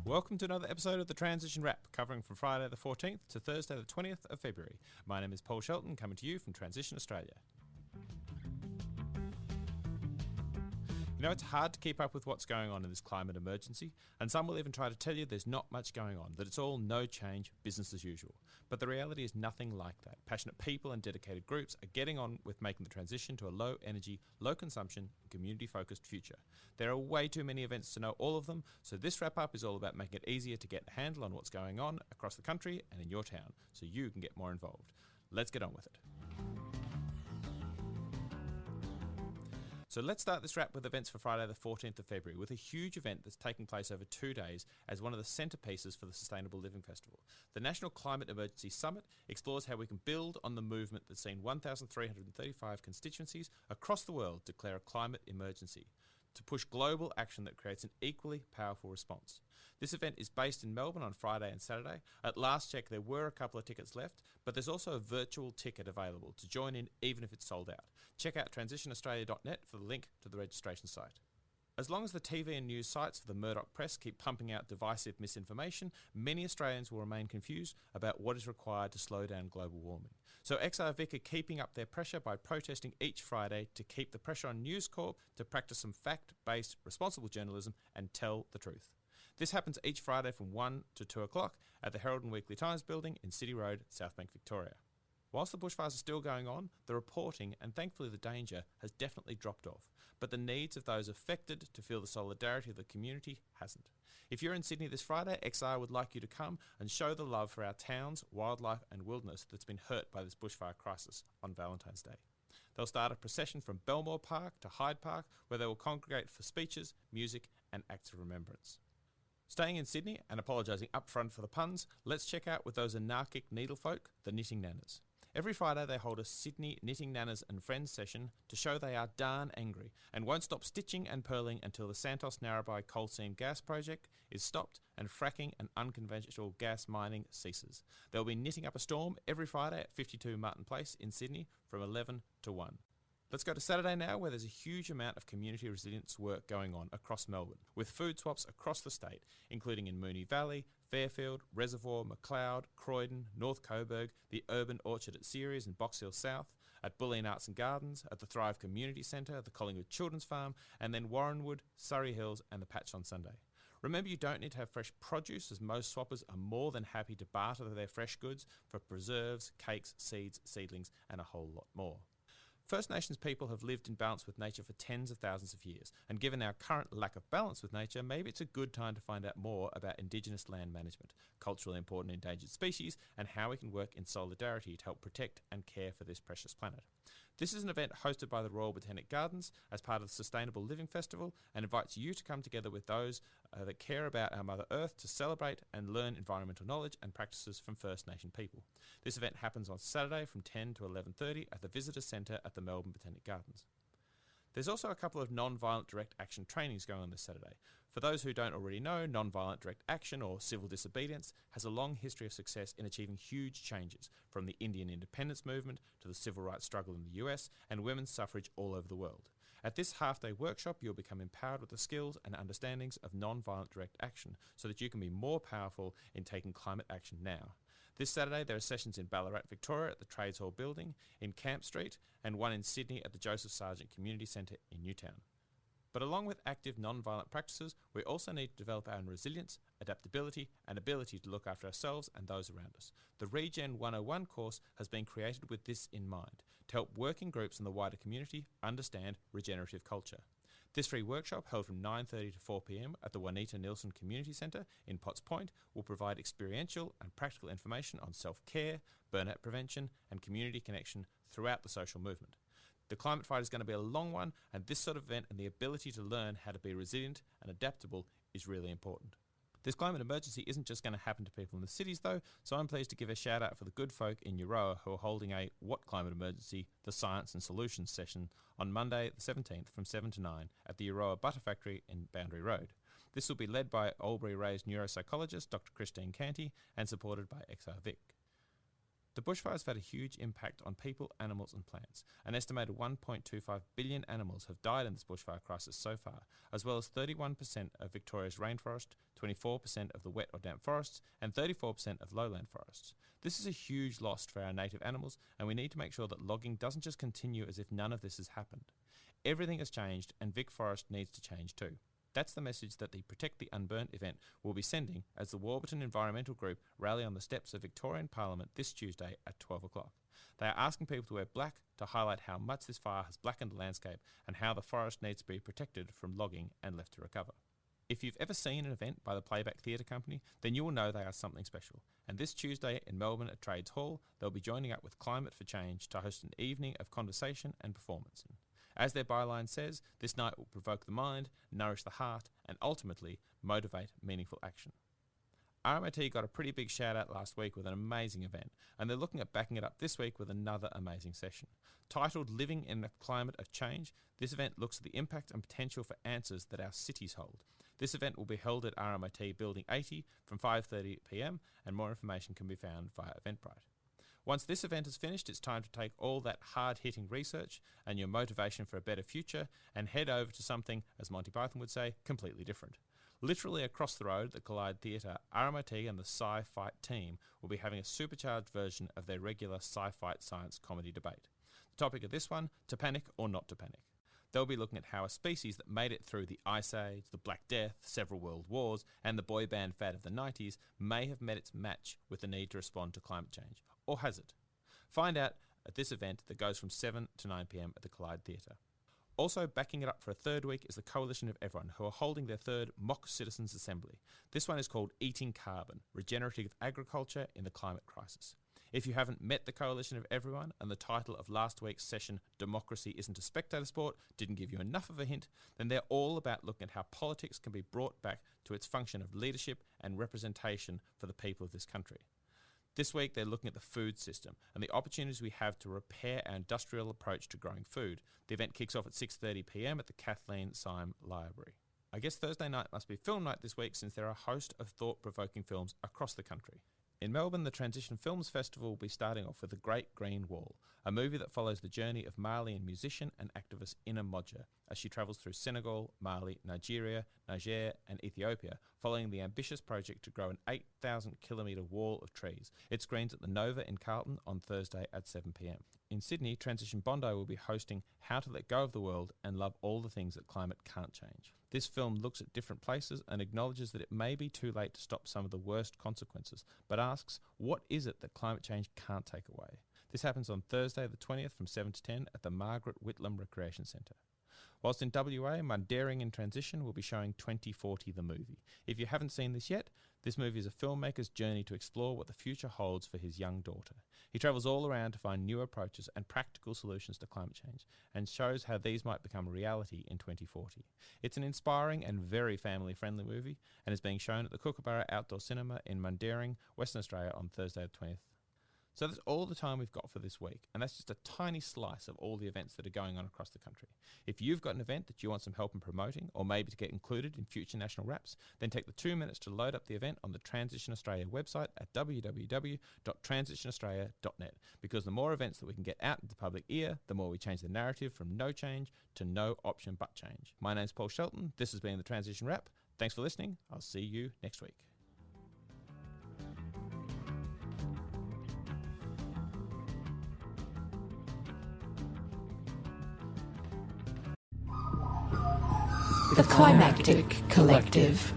Welcome to another episode of the Transition Wrap, covering from Friday the 14th to Thursday the 20th of February. My name is Paul Shelton, coming to you from Transition Australia. You know, it's hard to keep up with what's going on in this climate emergency, and some will even try to tell you there's not much going on, that it's all no change, business as usual. But the reality is nothing like that. Passionate people and dedicated groups are getting on with making the transition to a low energy, low consumption, community focused future. There are way too many events to know all of them, so this wrap up is all about making it easier to get a handle on what's going on across the country and in your town, so you can get more involved. Let's get on with it. So let's start this wrap with events for Friday the 14th of February, with a huge event that's taking place over 2 days as one of the centrepieces for the Sustainable Living Festival. The National Climate Emergency Summit explores how we can build on the movement that's seen 1,335 constituencies across the world declare a climate emergency, to push global action that creates an equally powerful response. This event is based in Melbourne on Friday and Saturday. At last check, there were a couple of tickets left, but there's also a virtual ticket available to join in even if it's sold out. Check out transitionaustralia.net for the link to the registration site. As long as the TV and news sites for the Murdoch press keep pumping out divisive misinformation, many Australians will remain confused about what is required to slow down global warming. So XRVic are keeping up their pressure by protesting each Friday to keep the pressure on News Corp to practice some fact-based, responsible journalism and tell the truth. This happens each Friday from 1 to 2 o'clock at the Herald and Weekly Times building in City Road, South Bank, Victoria. Whilst the bushfires are still going on, the reporting and thankfully the danger has definitely dropped off, but the needs of those affected to feel the solidarity of the community hasn't. If you're in Sydney this Friday, XR would like you to come and show the love for our towns, wildlife and wilderness that's been hurt by this bushfire crisis on Valentine's Day. They'll start a procession from Belmore Park to Hyde Park, where they will congregate for speeches, music and acts of remembrance. Staying in Sydney and apologising up front for the puns, let's check out with those anarchic needlefolk, the Knitting Nanas. Every Friday they hold a Sydney Knitting Nanas and Friends session to show they are darn angry and won't stop stitching and purling until the Santos Narrabri coal seam gas project is stopped and fracking and unconventional gas mining ceases. They'll be knitting up a storm every Friday at 52 Martin Place in Sydney from 11 to 1. Let's go to Saturday now, where there's a huge amount of community resilience work going on across Melbourne, with food swaps across the state, including in Moonee Valley, Fairfield, Reservoir, Macleod, Croydon, North Coburg, the Urban Orchard at Ceres and Box Hill South, at Bulleen Arts and Gardens, at the Thrive Community Centre, the Collingwood Children's Farm, and then Warrenwood, Surrey Hills and the Patch on Sunday. Remember, you don't need to have fresh produce, as most swappers are more than happy to barter their fresh goods for preserves, cakes, seeds, seedlings and a whole lot more. First Nations people have lived in balance with nature for tens of thousands of years, and given our current lack of balance with nature, maybe it's a good time to find out more about Indigenous land management, culturally important endangered species, and how we can work in solidarity to help protect and care for this precious planet. This is an event hosted by the Royal Botanic Gardens as part of the Sustainable Living Festival and invites you to come together with those that care about our Mother Earth to celebrate and learn environmental knowledge and practices from First Nation people. This event happens on Saturday from 10 to 11:30 at the Visitor Centre at the Melbourne Botanic Gardens. There's also a couple of non-violent direct action trainings going on this Saturday. For those who don't already know, non-violent direct action, or civil disobedience, has a long history of success in achieving huge changes, from the Indian independence movement to the civil rights struggle in the US and women's suffrage all over the world. At this half-day workshop, you'll become empowered with the skills and understandings of non-violent direct action so that you can be more powerful in taking climate action now. This Saturday, there are sessions in Ballarat, Victoria at the Trades Hall building, in Camp Street, and one in Sydney at the Joseph Sargent Community Centre in Newtown. But along with active non-violent practices, we also need to develop our own resilience, adaptability, and ability to look after ourselves and those around us. The Regen 101 course has been created with this in mind, to help working groups in the wider community understand regenerative culture. This free workshop, held from 9:30 to 4 p.m. at the Juanita Nilsson Community Centre in Potts Point, will provide experiential and practical information on self-care, burnout prevention and community connection throughout the social movement. The climate fight is going to be a long one, and this sort of event and the ability to learn how to be resilient and adaptable is really important. This climate emergency isn't just going to happen to people in the cities though, so I'm pleased to give a shout out for the good folk in Euroa who are holding a What Climate Emergency? The Science and Solutions session on Monday the 17th from 7 to 9 at the Euroa Butter Factory in Boundary Road. This will be led by Albury-raised neuropsychologist Dr. Christine Canty and supported by XRVic. The bushfires have had a huge impact on people, animals and plants. An estimated 1.25 billion animals have died in this bushfire crisis so far, as well as 31% of Victoria's rainforest, 24% of the wet or damp forests, and 34% of lowland forests. This is a huge loss for our native animals, and we need to make sure that logging doesn't just continue as if none of this has happened. Everything has changed, and Vic Forest needs to change too. That's the message that the Protect the Unburnt event will be sending as the Warburton Environmental Group rally on the steps of Victorian Parliament this Tuesday at 12 o'clock. They are asking people to wear black to highlight how much this fire has blackened the landscape and how the forest needs to be protected from logging and left to recover. If you've ever seen an event by the Playback Theatre Company, then you will know they are something special. And this Tuesday in Melbourne at Trades Hall, they'll be joining up with Climate for Change to host an evening of conversation and performance. As their byline says, this night will provoke the mind, nourish the heart, and ultimately motivate meaningful action. RMIT got a pretty big shout out last week with an amazing event, and they're looking at backing it up this week with another amazing session. Titled Living in a Climate of Change, this event looks at the impact and potential for answers that our cities hold. This event will be held at RMIT Building 80 from 5:30 p.m, and more information can be found via Eventbrite. Once this event is finished, it's time to take all that hard-hitting research and your motivation for a better future and head over to something, as Monty Python would say, completely different. Literally across the road at the Collide Theatre, RMIT and the Sci-Fight team will be having a supercharged version of their regular Sci-Fight science comedy debate. The topic of this one, to panic or not to panic. They'll be looking at how a species that made it through the Ice Age, the Black Death, several world wars, and the boy band fad of the 90s may have met its match with the need to respond to climate change. Or has it? Find out at this event that goes from 7 to 9 p.m. at the Collide Theatre. Also backing it up for a third week is the Coalition of Everyone, who are holding their third Mock Citizens Assembly. This one is called Eating Carbon, Regenerative Agriculture in the Climate Crisis. If you haven't met the Coalition of Everyone and the title of last week's session, Democracy Isn't a Spectator Sport, didn't give you enough of a hint, then they're all about looking at how politics can be brought back to its function of leadership and representation for the people of this country. This week, they're looking at the food system and the opportunities we have to repair our industrial approach to growing food. The event kicks off at 6:30 p.m. at the Kathleen Syme Library. I guess Thursday night must be film night this week since there are a host of thought-provoking films across the country. In Melbourne, the Transition Films Festival will be starting off with The Great Green Wall, a movie that follows the journey of Malian musician and activist Ina Modja as she travels through Senegal, Mali, Nigeria, Niger and Ethiopia, following the ambitious project to grow an 8,000-kilometre wall of trees. It screens at the Nova in Carlton on Thursday at 7 p.m. In Sydney, Transition Bondi will be hosting How to Let Go of the World and Love All the Things That Climate Can't Change. This film looks at different places and acknowledges that it may be too late to stop some of the worst consequences, but asks, what is it that climate change can't take away? This happens on Thursday the 20th from 7 to 10 at the Margaret Whitlam Recreation Centre. Whilst in WA, Mundaring in Transition will be showing 2040 the movie. If you haven't seen this yet, this movie is a filmmaker's journey to explore what the future holds for his young daughter. He travels all around to find new approaches and practical solutions to climate change and shows how these might become a reality in 2040. It's an inspiring and very family-friendly movie and is being shown at the Kookaburra Outdoor Cinema in Mundaring, Western Australia on Thursday the 20th. So that's all the time we've got for this week, and that's just a tiny slice of all the events that are going on across the country. If you've got an event that you want some help in promoting, or maybe to get included in future national wraps, then take the 2 minutes to load up the event on the Transition Australia website at www.transitionaustralia.net, because the more events that we can get out into the public ear, the more we change the narrative from no change to no option but change. My name's Paul Shelton. This has been the Transition Wrap. Thanks for listening. I'll see you next week. The Climactic Collective.